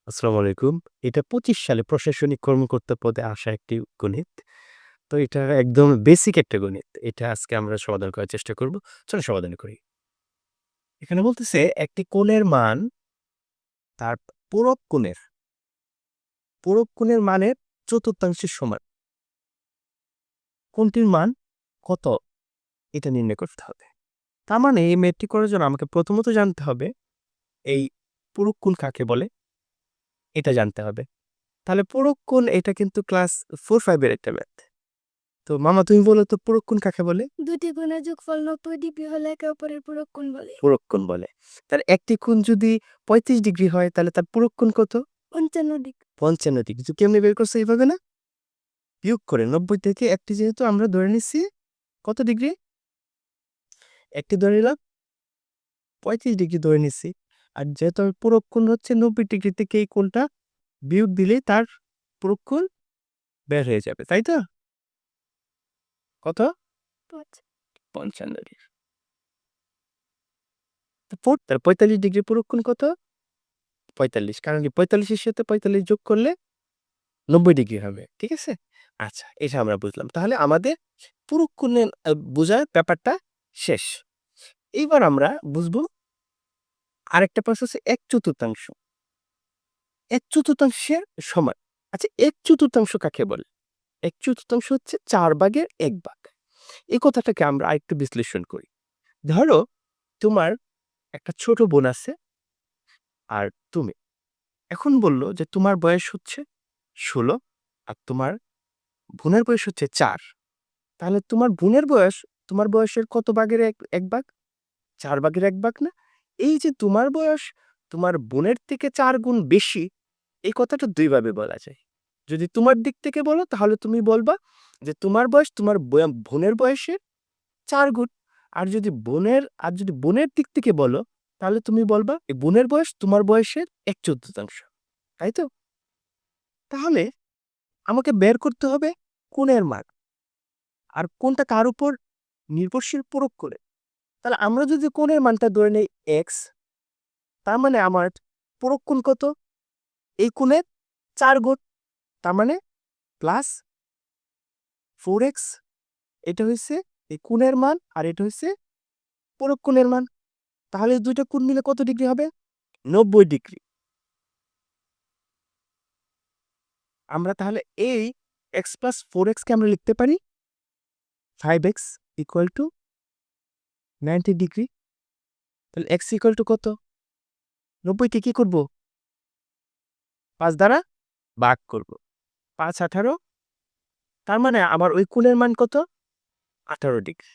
আসসালামু আলাইকুম। এটা ২৫ সালে প্রশাসনিক কর্মকর্তা পদে আসা একটি গণিত। তো এটা একদম বেসিক একটা গণিত। এটা আজকে আমরা সমাধান করার চেষ্টা করব। চলো সমাধান করি। এখানে বলতেছে একটি কোণের মান তার পূরক কোণের মানের চতুর্থাংশের সমান। কোণটির মান কত? এটা নির্ণয় করতে হবে। তার মানে এই ম্যাথটি করার জন্য আমাকে প্রথমত জানতে হবে এই পূরক কোণ কাকে বলে? এটা জানতে হবে। তাহলে পূরক কোণ এটা কিন্তু ক্লাস 4-5 এর একটা ম্যাথ। তো মামা তুমি বলো তো পূরক কোণ কাকে বলে? দুটি কোণের যোগফল ৯০ ডিগ্রি হলে একে অপরের পূরক কোণ বলে। পূরক কোণ বলে। তাহলে একটি কোণ যদি ৩৫ ডিগ্রি হয় তাহলে তার পূরক কোণ কত? ৫৫ ডিগ্রি। ৫৫ ডিগ্রি। তো কেমনে বের করছো এইভাবে না? বিয়োগ করে ৯০ থেকে একটি যেহেতু আমরা ধরে নিচ্ছি কত ডিগ্রি? একটি ধরে নিলাম ৩৫ ডিগ্রি ধরে নিচ্ছি। আর যেহেতু পূরক কোণ হচ্ছে ৯০ ডিগ্রি থেকে এই কোণটা বিয়োগ দিলেই তার পূরক কোণ বের হয়ে যাবে। তাই তো? কত? ৫৫ ডিগ্রি। তার ৪৫ ডিগ্রি পূরক কোণ কত? ৪৫। কারণ কি ৪৫ এর সাথে ৪৫ যোগ করলে ৯০ ডিগ্রি হবে। ঠিক আছে? আচ্ছা, এটা আমরা বুঝলাম। তাহলে আমাদের পূরক কোণের বোঝার ব্যাপারটা শেষ। এইবার আমরা বুঝবো আরেকটা প্রশ্ন হচ্ছে ১/৪ ১/৪ সমান। আচ্ছা ১/৪ কাকে বলে? ১/৪ হচ্ছে ৪ ভাগের ১ ভাগ। এই কথাটাকে আমরা আরেকটু বিশ্লেষণ করি। ধরো তোমার একটা ছোট বোন আছে আর তুমি। এখন বলল যে তোমার বয়স হচ্ছে ১৬ আর তোমার বোনের বয়স হচ্ছে ৪। তাহলে তোমার বয়সের কত ভাগের ১ ভাগ? ৪ ভাগের ১ ভাগ না? এই যে তোমার বয়স তোমার বোনের থেকে ৪ গুণ বেশি, এই কথাটা ২ ভাবে বলা যায়। যদি তোমার দিক থেকে বলো তাহলে তুমি বলবা যে তোমার বয়স তোমার বোনের বয়সের ৪ গুণ। আর যদি বোনের দিক থেকে বলো তাহলে তুমি বলবা এই বোনের বয়স তোমার বয়সের ১/৪। তাই তো? তাহলে আমাকে বের করতে হবে কোণের মান। আর কোণটা কার উপর নির্ভরশীল পূরক কোণে। তাহলে আমরা যদি কোণের মানটা ধরে নেই x, তার মানে আমার পূরক কোণ কত? এই কোণের ৪ গুণ। তার মানে প্লাস 4x। এটা হইছে এই কোণের মান আর এটা হইছে পূরক কোণের মান। তাহলে এই দুইটা কোণ মিলে কত ডিগ্রি হবে? ৯০ ডিগ্রি। আমরা তাহলে এই x প্লাস 4x কে আমরা লিখতে পারি 5x ইকুয়াল টু 90 ডিগ্রি। তাহলে x ইকুয়াল টু কত? ৯০ কে কি করব? ৫ দ্বারা ভাগ করব। ৫ 18। তার মানে আমার ওই কোণের মান কত? ১৮ ডিগ্রি।